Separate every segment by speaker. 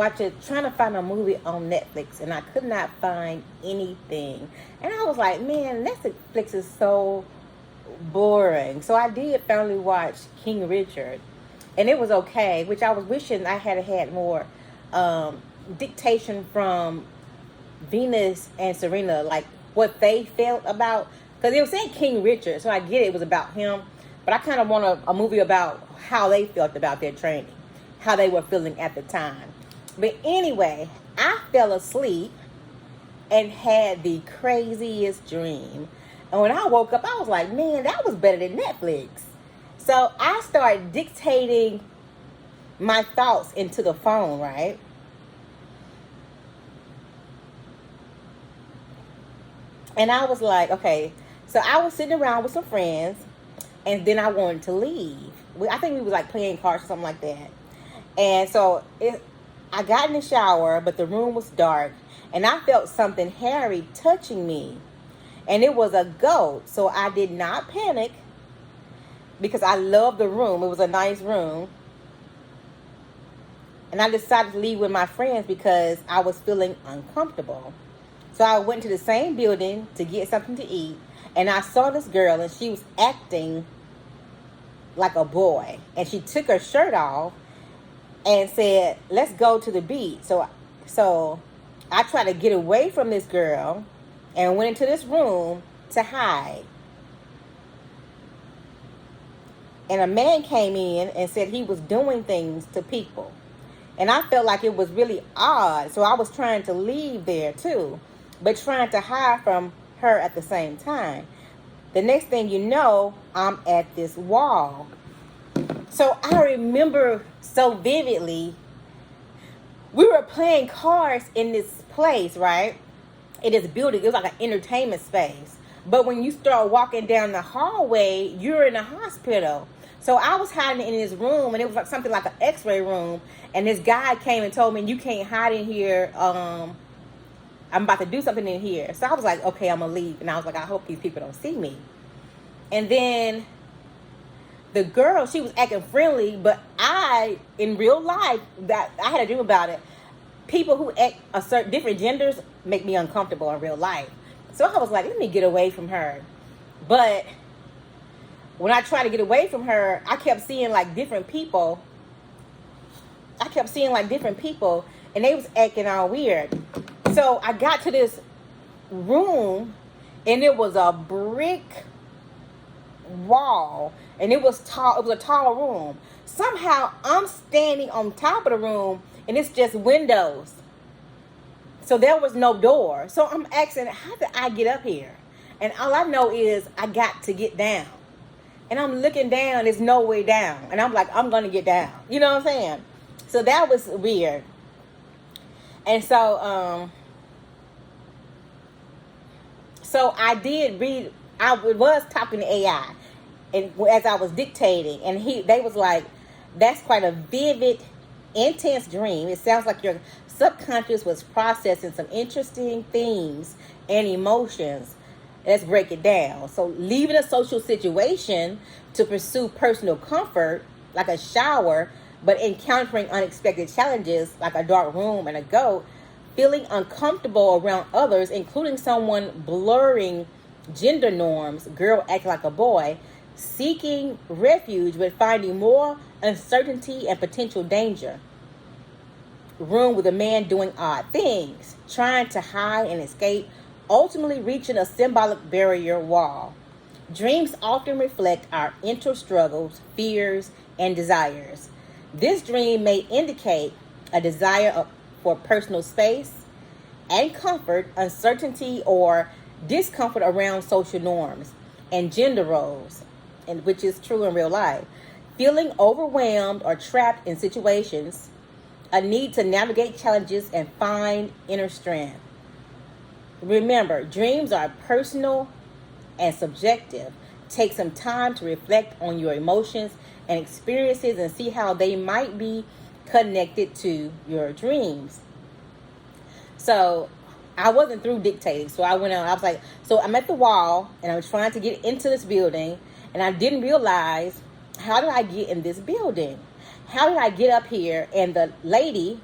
Speaker 1: trying to find a movie on Netflix, and I could not find anything. And I was like, man, Netflix is so boring. So I did finally watch King Richard, and it was okay. Which I was wishing I had more dictation from Venus and Serena, like what they felt about. Because it was saying King Richard, so I get it was about him. But I kind of want a movie about how they felt about their training, how they were feeling at the time. But anyway, I fell asleep and had the craziest dream. And when I woke up, I was like, man, that was better than Netflix. So I started dictating my thoughts into the phone, right? And I was like, okay. So I was sitting around with some friends, and then I wanted to leave. I think we was like playing cards or something like that. And so I got in the shower, but the room was dark, and I felt something hairy touching me. And it was a goat. So I did not panic because I loved the room. It was a nice room. And I decided to leave with my friends because I was feeling uncomfortable. So I went to the same building to get something to eat. And I saw this girl, and she was acting like a boy. And she took her shirt off and said, let's go to the beach. So I tried to get away from this girl and went into this room to hide. And a man came in and said he was doing things to people. And I felt like it was really odd. So I was trying to leave there too, but trying to hide from her at the same time. The next thing you know, I'm at this wall. So I remember so vividly, we were playing cards in this place, right? In this building. It was like an entertainment space. But when you start walking down the hallway, you're in a hospital. So I was hiding in this room, and it was like something like an x-ray room. And this guy came and told me, you can't hide in here. I'm about to do something in here. So I was like, okay, I'm going to leave. And I was like, I hope these people don't see me. And then the girl, she was acting friendly, but in real life, that I had a dream about it. People who act different genders make me uncomfortable in real life. So I was like, let me get away from her. But when I tried to get away from her, I kept seeing like different people. And they was acting all weird. So I got to this room, and it was a brick wall, and it was tall. It was a tall room. Somehow I'm standing on top of the room, and it's just windows. So there was no door. So I'm asking, how did I get up here? And all I know is I got to get down. And I'm looking down, there's no way down. And I'm like, I'm going to get down. You know what I'm saying? So that was weird. And so I did read, I was talking to AI, and as I was dictating, and they was like, that's quite a vivid, intense dream. It sounds like your subconscious was processing some interesting themes and emotions. Let's break it down. So leaving a social situation to pursue personal comfort, like a shower, but encountering unexpected challenges, like a dark room and a goat, feeling uncomfortable around others, including someone blurring gender norms, girl acting like a boy, seeking refuge but finding more uncertainty and potential danger. Room with a man doing odd things, trying to hide and escape, ultimately reaching a symbolic barrier wall. Dreams often reflect our inner struggles, fears, and desires. This dream may indicate a desire for personal space and comfort, uncertainty, or discomfort around social norms and gender roles, and which is true in real life. Feeling overwhelmed or trapped in situations, a need to navigate challenges and find inner strength. Remember, dreams are personal and subjective. Take some time to reflect on your emotions and experiences and see how they might be connected to your dreams. So I wasn't through dictating. So I went on. I was like, so I'm at the wall, and I was trying to get into this building, and I didn't realize, how did I get in this building? How did I get up here? And the lady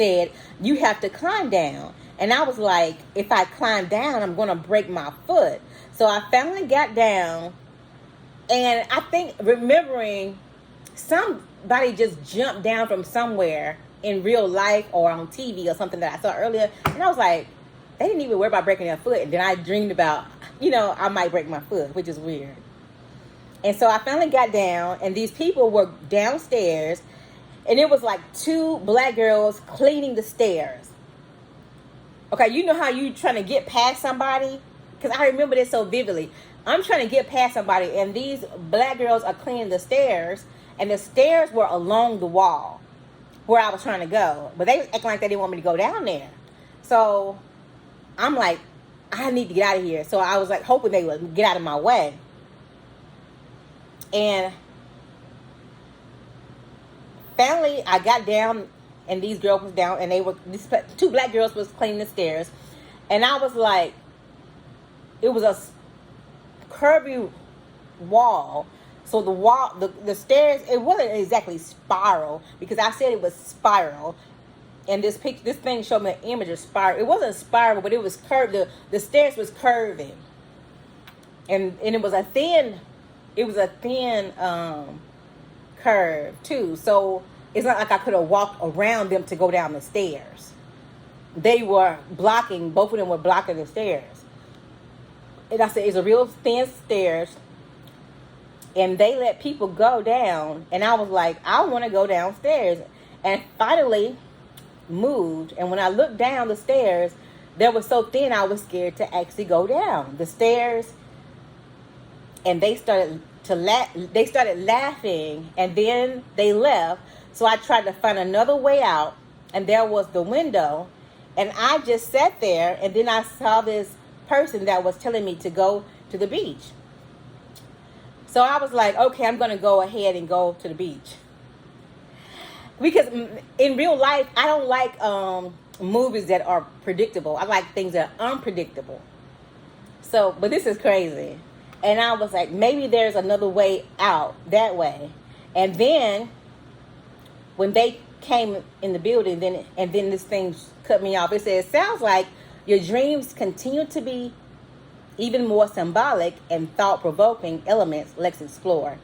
Speaker 1: said, you have to climb down. And I was like, if I climb down, I'm going to break my foot. So I finally got down. And I think remembering somebody just jumped down from somewhere in real life or on TV or something that I saw earlier. And I was like, they didn't even worry about breaking their foot. And then I dreamed about, I might break my foot, which is weird. And so I finally got down, and these people were downstairs, and it was like 2 black girls cleaning the stairs. Okay, you know how you trying to get past somebody? Because I remember this so vividly. I'm trying to get past somebody, and these black girls are cleaning the stairs, and the stairs were along the wall where I was trying to go. But they was acting like they didn't want me to go down there. So I'm like, I need to get out of here. So I was like hoping they would get out of my way. And finally, I got down, and these girls was down, and these 2 black girls was cleaning the stairs. And I was like, it was a curvy wall. So the wall, the stairs, it wasn't exactly spiral, because I said it was spiral. And this thing showed me an image of spiral. It wasn't spiral, but it was curved. The stairs was curving. And it was a thin curve too. So it's not like I could have walked around them to go down the stairs. They were blocking, both of them were blocking the stairs. And I said, it's a real thin stairs. And they let people go down. And I was like, I want to go downstairs. And finally moved. And when I looked down the stairs, they were so thin I was scared to actually go down the stairs. And they started laughing, and then they left. So I tried to find another way out, and there was the window, and I just sat there, and then I saw this person that was telling me to go to the beach. So I was like, okay, I'm going to go ahead and go to the beach. Because in real life, I don't like movies that are predictable. I like things that are unpredictable. So, but this is crazy. And I was like, maybe there's another way out that way. And then when they came in the building, then this thing cut me off. It said, it sounds like your dreams continue to be even more symbolic and thought-provoking elements. Let's explore.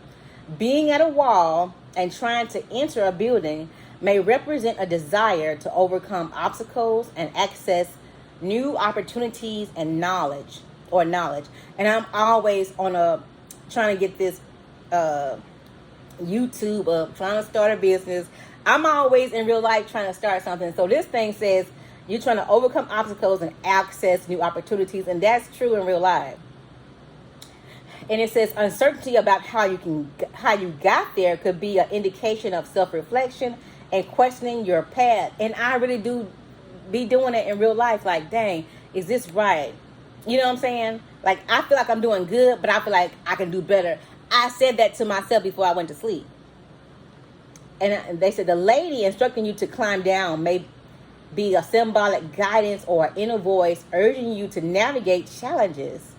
Speaker 1: Being at a wall and trying to enter a building may represent a desire to overcome obstacles and access new opportunities and knowledge. And I'm always trying to get this YouTube up, trying to start a business. I'm always in real life trying to start something. So this thing says you're trying to overcome obstacles and access new opportunities, and that's true in real life. And it says uncertainty about how you got there could be an indication of self-reflection and questioning your path. And I really do be doing it in real life. Like, dang, is this right? You know what I'm saying? Like, I feel like I'm doing good, but I feel like I can do better. I said that to myself before I went to sleep. And they said the lady instructing you to climb down may be a symbolic guidance or inner voice urging you to navigate challenges.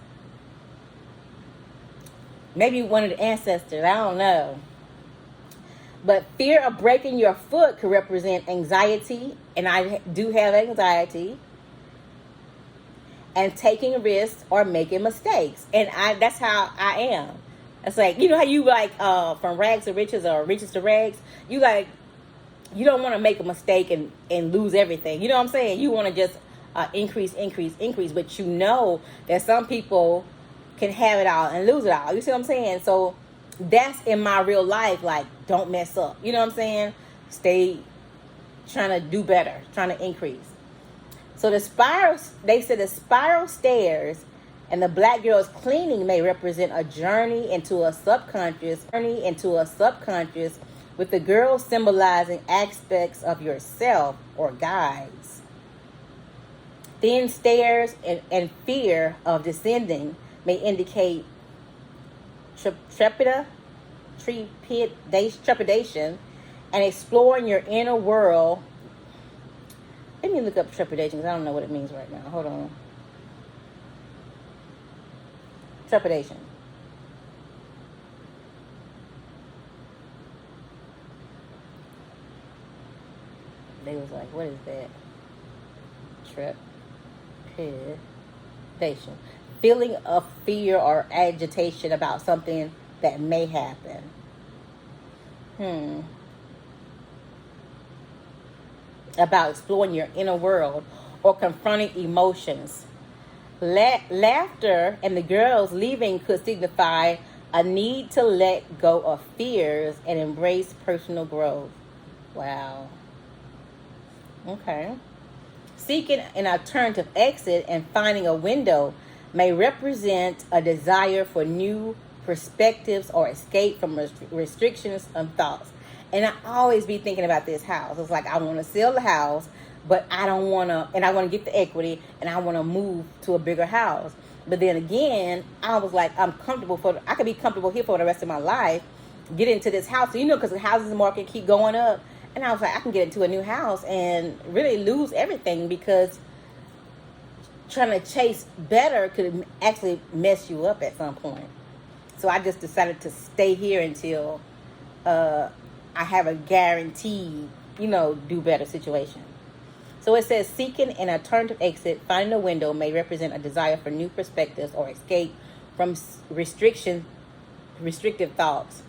Speaker 1: Maybe one of the ancestors, I don't know. But fear of breaking your foot could represent anxiety, and I do have anxiety, and taking risks or making mistakes. And that's how I am. It's like, you know how you like from rags to riches or riches to rags? You don't want to make a mistake and lose everything. You know what I'm saying? You want to just increase. But you know that some people can have it all and lose it all. You see what I'm saying? So that's in my real life. Like, don't mess up. You know what I'm saying? Stay trying to do better, trying to increase. So they said the spiral stairs and the black girl's cleaning may represent a journey into a subconscious, with the girl symbolizing aspects of yourself or guides. Thin stairs and fear of descending may indicate trepidation and exploring your inner world. Let me look up trepidation because I don't know what it means right now. Hold on. Trepidation. They was like, what is that? Trepidation. Feeling of fear or agitation about something that may happen. About exploring your inner world or confronting emotions. Laughter and the girls leaving could signify a need to let go of fears and embrace personal growth. Wow. Okay. Seeking an alternative exit and finding a window may represent a desire for new perspectives or escape from restrictions and thoughts. And I always be thinking about this house. It's like I want to sell the house, but I don't want to, and I want to get the equity, and I want to move to a bigger house. But then again, I was like, I could be comfortable here for the rest of my life, get into this house, because the houses market keep going up. And I was like, I can get into a new house and really lose everything, because trying to chase better could actually mess you up at some point. So I just decided to stay here until I have a guaranteed, do better situation. So it says, seeking an alternative exit, finding a window may represent a desire for new perspectives or escape from restrictive thoughts.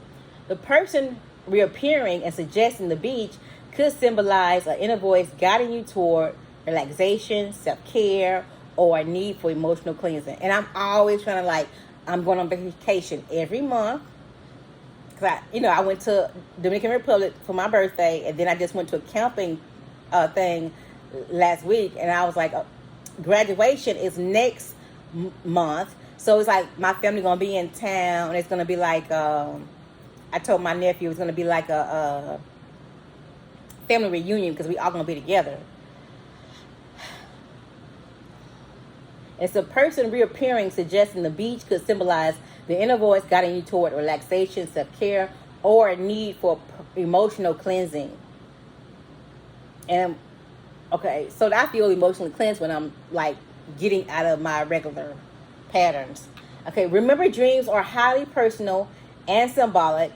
Speaker 1: The person reappearing and suggesting the beach could symbolize an inner voice guiding you toward relaxation, self-care, or a need for emotional cleansing. And I'm always trying to I'm going on vacation every month. Cause I went to Dominican Republic for my birthday, and then I just went to a camping thing last week, and I was like, graduation is next month, so it's like my family gonna be in town, and it's gonna be like I told my nephew it's gonna be like a family reunion, because we all gonna be together. It's a person reappearing suggesting the beach could symbolize the inner voice guiding you toward relaxation, self-care, or a need for emotional cleansing. And okay, so I feel emotionally cleansed when I'm getting out of my regular patterns. Okay, remember, dreams are highly personal and symbolic,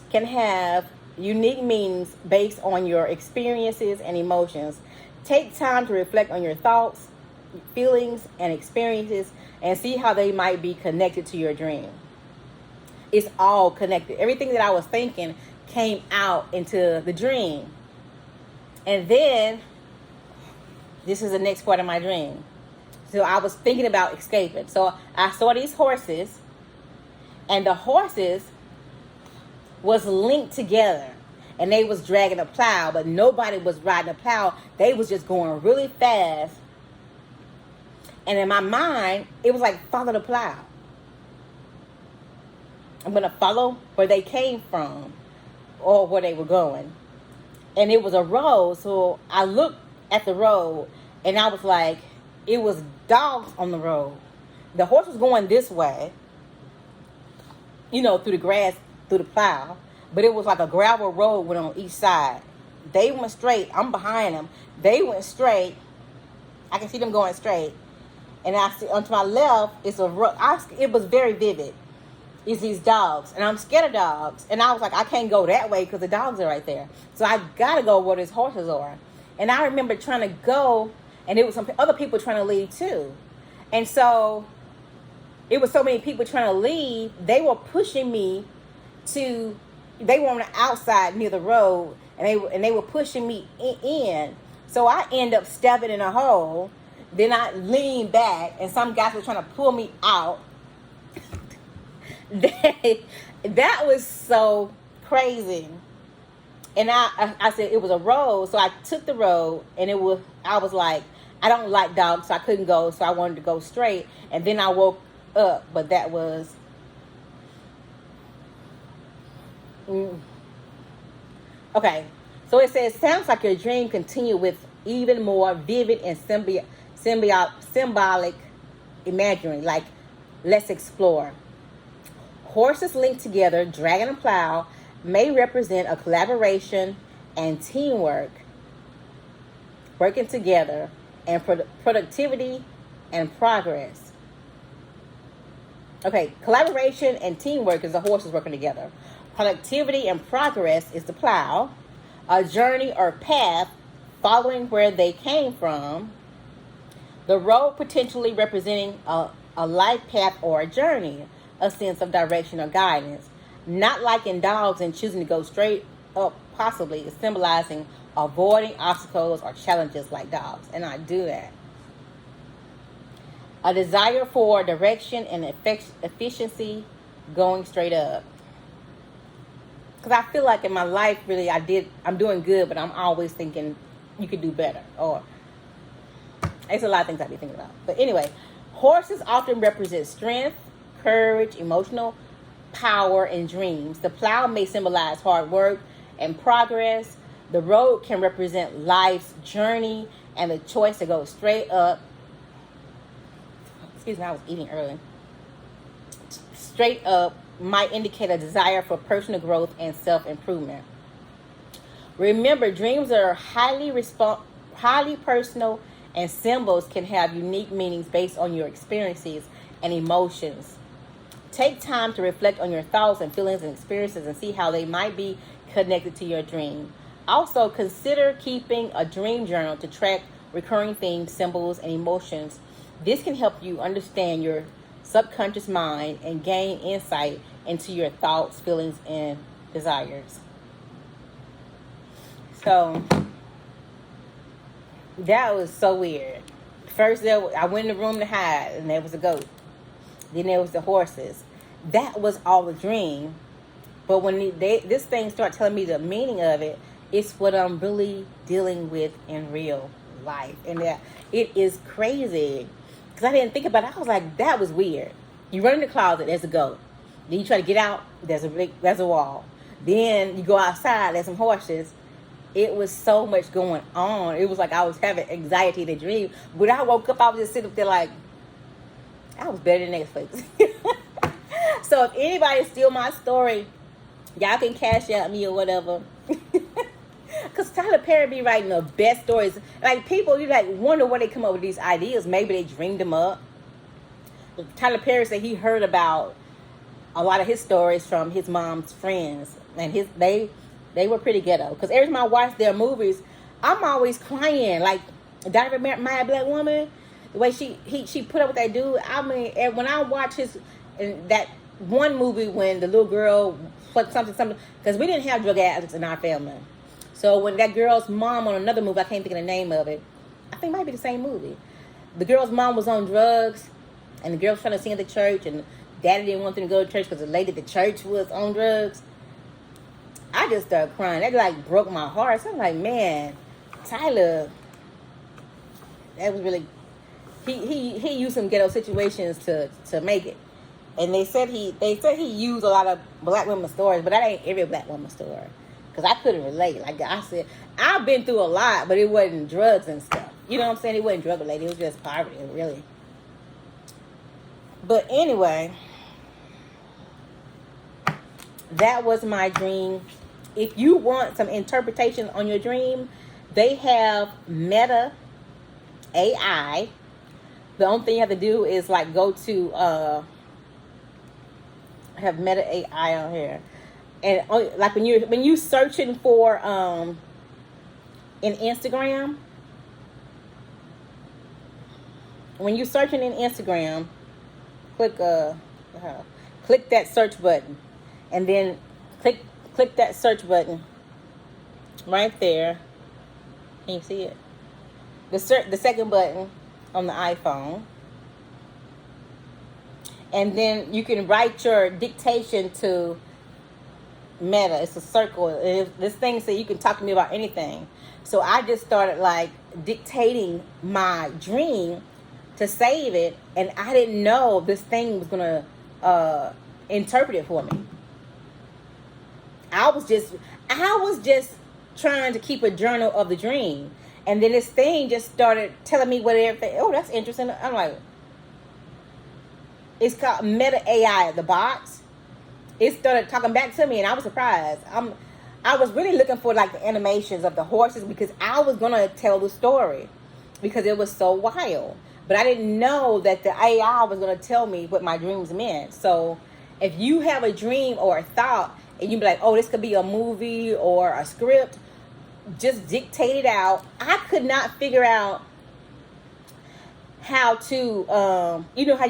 Speaker 1: can have unique meanings based on your experiences and emotions. Take time to reflect on your thoughts, feelings, and experiences, and see how they might be connected to your dream. It's all connected. Everything that I was thinking came out into the dream. And then this is the next part of my dream. So I was thinking about escaping. So I saw these horses, and the horses was linked together, and they was dragging a plow, but nobody was riding a plow. They was just going really fast. And in my mind, it was like, follow the plow. I'm going to follow where they came from or where they were going. And it was a road. So I looked at the road, and I was like, it was dogs on the road. The horse was going this way, through the grass, through the plow. But it was like a gravel road went on each side. They went straight. I'm behind them. They went straight. I can see them going straight. And I see onto my left, it's a road. It was very vivid. It's these dogs. And I'm scared of dogs. And I was like, I can't go that way because the dogs are right there. So I got to go where these horses are. And I remember trying to go, and there was some other people trying to leave too. And so it was so many people trying to leave. They were pushing me they were on the outside near the road, and they were pushing me in. So I end up stepping in a hole. Then I leaned back, and some guys were trying to pull me out. That was so crazy. And I said it was a road, so I took the road, and I was like, I don't like dogs, so I couldn't go, so I wanted to go straight. And then I woke up, but that was okay. So it says, sounds like your dream continued with even more vivid and symbolic imagery. Like, let's explore. Horses linked together, dragging a plow, may represent a collaboration and teamwork, working together, and productivity and progress. Okay, collaboration and teamwork is the horses working together. Productivity and progress is the plow. A journey or path following where they came from. The road potentially representing a life path or a journey, a sense of direction or guidance. Not like in dogs and choosing to go straight up, possibly is symbolizing avoiding obstacles or challenges like dogs. And I do that. A desire for direction and efficiency, going straight up. Because I feel like in my life, really, I'm doing good, but I'm always thinking you could do better. Or it's a lot of things I be thinking about. But anyway, horses often represent strength, courage, emotional power, and dreams. The plow may symbolize hard work and progress. The road can represent life's journey and the choice to go straight up. Excuse me, I was eating early. Straight up might indicate a desire for personal growth and self-improvement. Remember, dreams are highly personal, and symbols can have unique meanings based on your experiences and emotions. Take time to reflect on your thoughts and feelings and experiences and see how they might be connected to your dream. Also, consider keeping a dream journal to track recurring themes, symbols, and emotions. This can help you understand your subconscious mind and gain insight into your thoughts, feelings, and desires. So that was so weird. First, I went in the room to hide, and there was a goat. Then there was the horses. That was all a dream. But when this thing started telling me the meaning of it, it's what I'm really dealing with in real life. And that it is crazy. Because I didn't think about it. I was like, that was weird. You run in the closet, there's a goat. Then you try to get out, there's a wall. Then you go outside, there's some horses. It was so much going on. It was like I was having anxiety in a dream. When I woke up, I was just sitting up there like, I was better than Netflix. So if anybody steal my story, y'all can cash out me or whatever. Because Tyler Perry be writing the best stories. Like, people, you like wonder where they come up with these ideas. Maybe they dreamed them up. Tyler Perry said he heard about a lot of his stories from his mom's friends. And they were pretty ghetto. Because every time I watch their movies, I'm always crying. Like, Dr. Maya Black Woman, the way she put up with that dude. I mean, and when I watch that one movie when the little girl put something, because we didn't have drug addicts in our family. So when that girl's mom on another movie, I can't think of the name of it. I think it might be the same movie. The girl's mom was on drugs, and the girl was trying to sing at the church, and daddy didn't want them to go to church because the lady at the church was on drugs. I just started crying. That like broke my heart. So I'm like, man, Tyler, that was really, he used some ghetto situations to make it. And they said he used a lot of black women's stories, but that ain't every black woman's story. Because I couldn't relate. Like I said, I've been through a lot, but it wasn't drugs and stuff. You know what I'm saying? It wasn't drug related. It was just poverty, really. But anyway, that was my dream. If you want some interpretation on your dream, they have Meta AI. The only thing you have to do is like go to have Meta AI on here, and like when you searching for in Instagram, when you searching in Instagram, click that search button, and then click that search button right there. Can you see it? The second button on the iPhone. And then you can write your dictation to Meta. It's a circle. This thing says you can talk to me about anything. So I just started like dictating my dream to save it. And I didn't know this thing was going to interpret it for me. I was just trying to keep a journal of the dream. And then this thing just started telling me what everything. Oh, that's interesting. I'm like, it's called Meta AI, the box. It started talking back to me, and I was surprised. I was really looking for like the animations of the horses because I was gonna tell the story because it was so wild. But I didn't know that the AI was gonna tell me what my dreams meant. So if you have a dream or a thought, and you be like, oh, this could be a movie or a script, just dictate it out. I could not figure out how to, you know how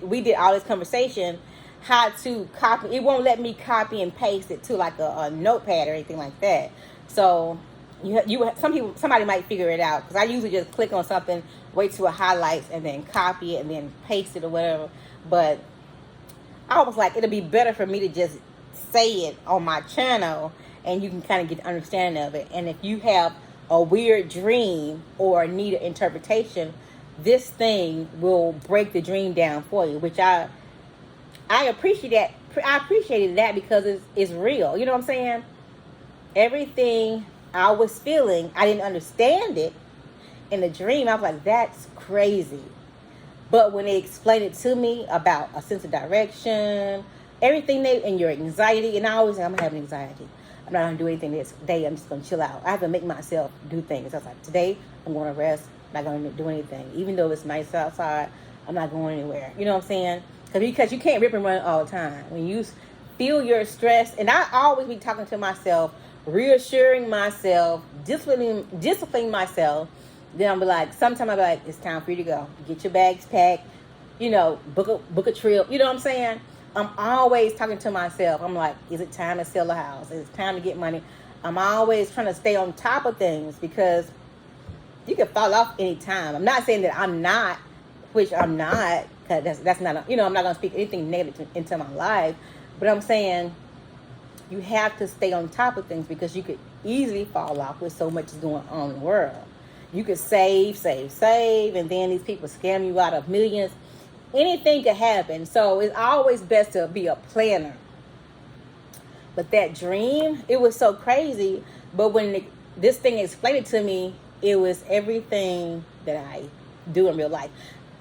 Speaker 1: we did all this conversation, how to copy. It won't let me copy and paste it to like a notepad or anything like that. So somebody might figure it out, because I usually just click on something, wait till it highlights, and then copy it and then paste it or whatever. But I was like, it'll be better for me to just say it on my channel, and you can kind of get an understanding of it. And if you have a weird dream or need an interpretation, this thing will break the dream down for you, which I appreciate that. I appreciated that because it's real. You know what I'm saying? Everything I was feeling, I didn't understand it in the dream. I was like, that's crazy. But when they explained it to me about a sense of direction, everything and your anxiety, and I always say, I'm having anxiety. I'm not going to do anything this day. I'm just going to chill out. I have to make myself do things. I was like, today I'm going to rest. I'm not going to do anything. Even though it's nice outside, I'm not going anywhere. You know what I'm saying? Because you can't rip and run all the time. When you feel your stress, and I always be talking to myself, reassuring myself, disciplining myself. Then I'll be like, sometime I'll be like, it's time for you to go. Get your bags packed, book a trip. You know what I'm saying? I'm always talking to myself. I'm like, is it time to sell a house? Is it time to get money? I'm always trying to stay on top of things, because you can fall off anytime. I'm not saying that I'm not, which I'm not, because that's not, I'm not going to speak anything negative into my life. But I'm saying you have to stay on top of things, because you could easily fall off with so much is going on in the world. You could save, and then these people scam you out of millions. Anything could happen. So it's always best to be a planner. But that dream, it was so crazy. But when this thing explained it to me, it was everything that I do in real life.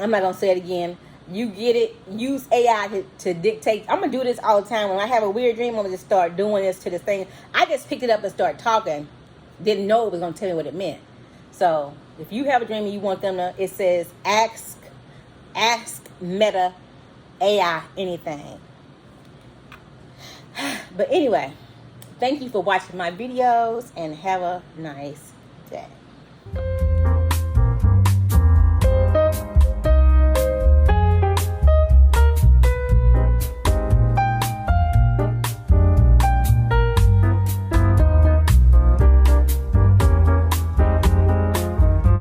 Speaker 1: I'm not going to say it again. You get it. Use AI to dictate. I'm going to do this all the time. When I have a weird dream, I'm going to just start doing this to this thing. I just picked it up and started talking. Didn't know it was going to tell me what it meant. So if you have a dream and you want them to, it says ask Meta AI anything. But anyway, thank you for watching my videos, and have a nice day.